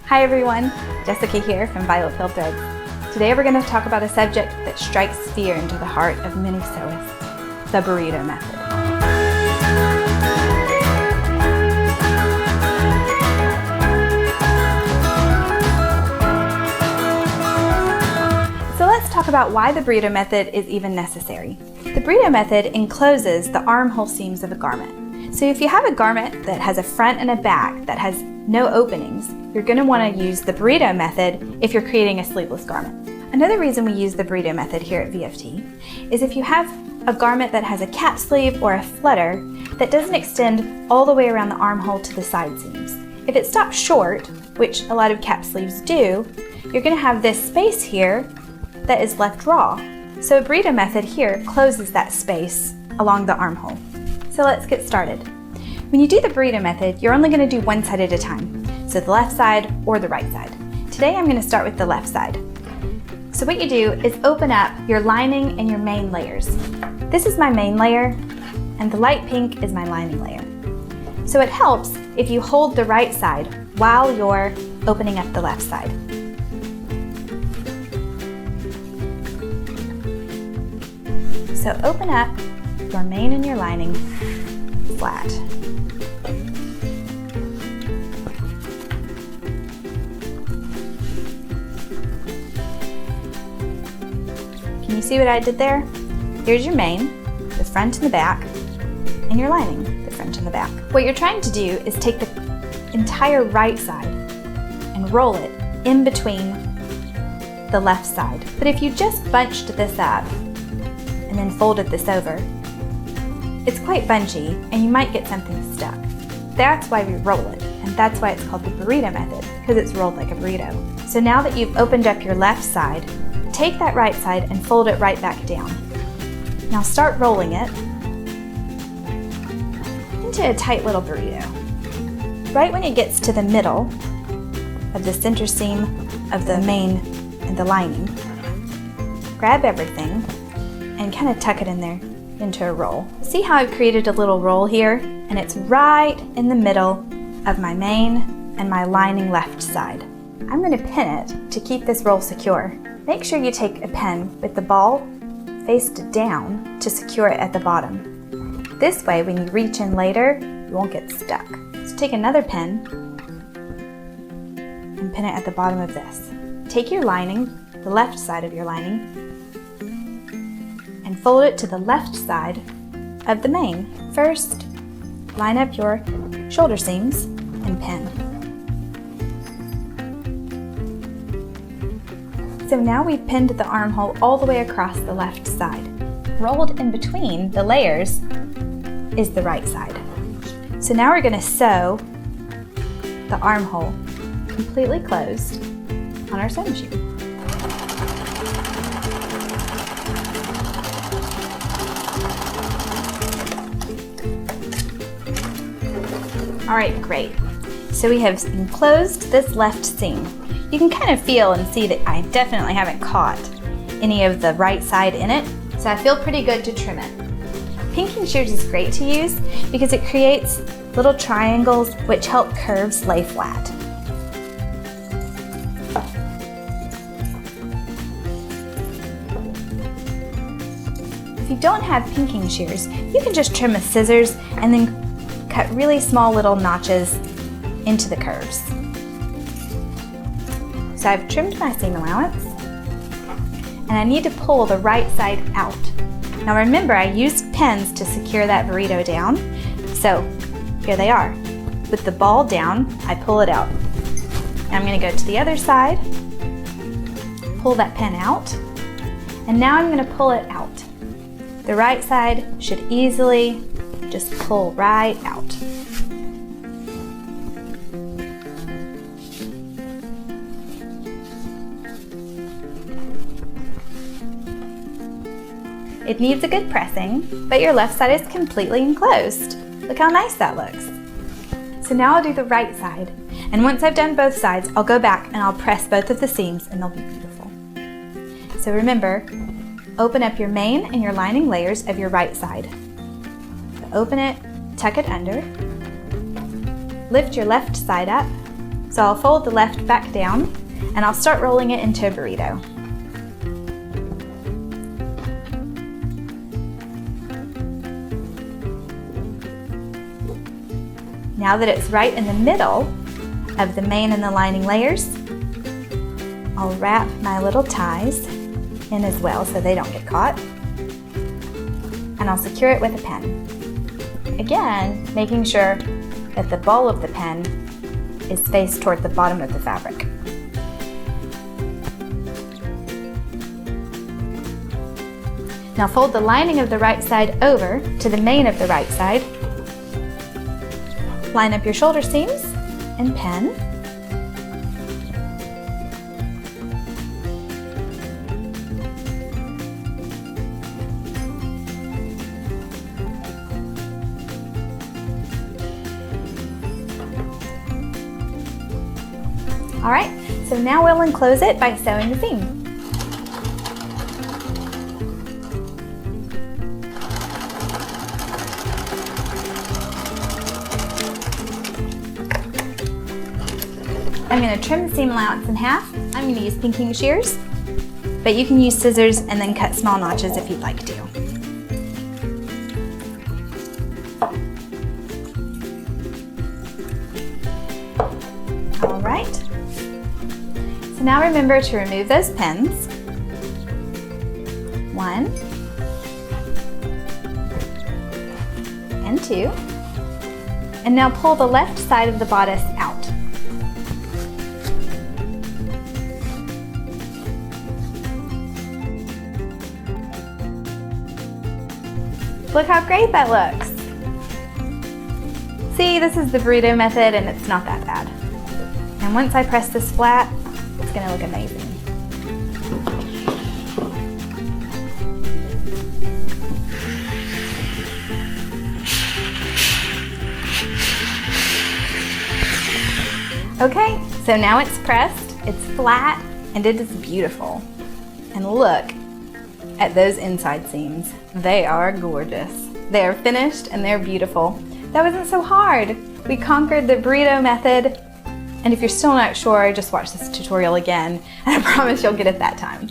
Hi everyone, Jessica here from Violette Threads. Today we're going to talk about a subject that strikes fear into the heart of many sewists, the Burrito Method. So let's talk about why the Burrito Method is even necessary. The Burrito Method encloses the armhole seams of a garment. So if you have a garment that has a front and a back that has no openings, you're going to want to use the Burrito Method if you're creating a sleeveless garment. Another reason we use the Burrito Method here at VFT is if you have a garment that has a cap sleeve or a flutter that doesn't extend all the way around the armhole to the side seams. If it stops short, which a lot of cap sleeves do, you're going to have this space here that is left raw. So a Burrito Method here closes that space along the armhole. So let's get started. When you do the Burrito Method, you're only going to do one side at a time, so the left side or the right side. Today I'm going to start with the left side. So what you do is open up your lining and your main layers. This is my main layer, and the light pink is my lining layer. So it helps if you hold the right side while you're opening up the left side. So open up your main and your lining flat. Can you see what I did there? Here's your main, the front and the back, and your lining, the front and the back. What you're trying to do is take the entire right side and roll it in between the left side. But if you just bunched this up and then folded this over, it's quite bunchy and you might get something stuck. That's why we roll it, and that's why it's called the Burrito Method, because it's rolled like a burrito. So now that you've opened up your left side, take that right side and fold it right back down. Now start rolling it into a tight little burrito. Right when it gets to the middle of the center seam of the main and the lining, grab everything and kind of tuck it in there into a roll. See how I've created a little roll here? And it's right in the middle of my main and my lining left side. I'm going to pin it to keep this roll secure. Make sure you take a pen with the ball faced down to secure it at the bottom. This way, when you reach in later, you won't get stuck. So take another pen and pin it at the bottom of this. Take your lining, the left side of your lining, and fold it to the left side of the main. First, line up your shoulder seams and pin. So now we've pinned the armhole all the way across the left side. Rolled in between the layers is the right side. So now we're going to sew the armhole completely closed on our sewing machine. All right, great. So we have enclosed this left seam. You can kind of feel and see that I definitely haven't caught any of the right side in it, so I feel pretty good to trim it. Pinking shears is great to use because it creates little triangles which help curves lay flat. If you don't have pinking shears, you can just trim with scissors and then cut really small little notches into the curves. So I've trimmed my seam allowance, and I need to pull the right side out. Now remember, I used pins to secure that burrito down, so here they are. With the ball down, I pull it out. Now I'm going to go to the other side, pull that pin out, and now I'm going to pull it out. The right side should easily just pull right out. It needs a good pressing, but your left side is completely enclosed. Look how nice that looks. So now I'll do the right side, and once I've done both sides, I'll go back and I'll press both of the seams and they'll be beautiful. So remember, open up your main and your lining layers of your right side. So open it, tuck it under, lift your left side up, So I'll fold the left back down and I'll start rolling it into a burrito. Now that it's right in the middle of the main and the lining layers, I'll wrap my little ties in as well so they don't get caught. And I'll secure it with a pen. Again, making sure that the ball of the pen is faced toward the bottom of the fabric. Now fold the lining of the right side over to the main of the right side. Line up your shoulder seams and pen. All right, so now we'll enclose it by sewing the seam. I'm going to trim the seam allowance in half. I'm going to use pinking shears, but you can use scissors and then cut small notches if you'd like to. All right. So now remember to remove those pins. 1 and 2. And now pull the left side of the bodice out. Look how great that looks. See, this is the burrito method and it's not that bad. And once I press this flat, it's gonna look amazing. Okay, so now it's pressed, it's flat, and it is beautiful. And look at those inside seams. They are gorgeous. They are finished and they're beautiful. That wasn't so hard. We conquered the burrito method. And if you're still not sure, just watch this tutorial again, and I promise you'll get it that time.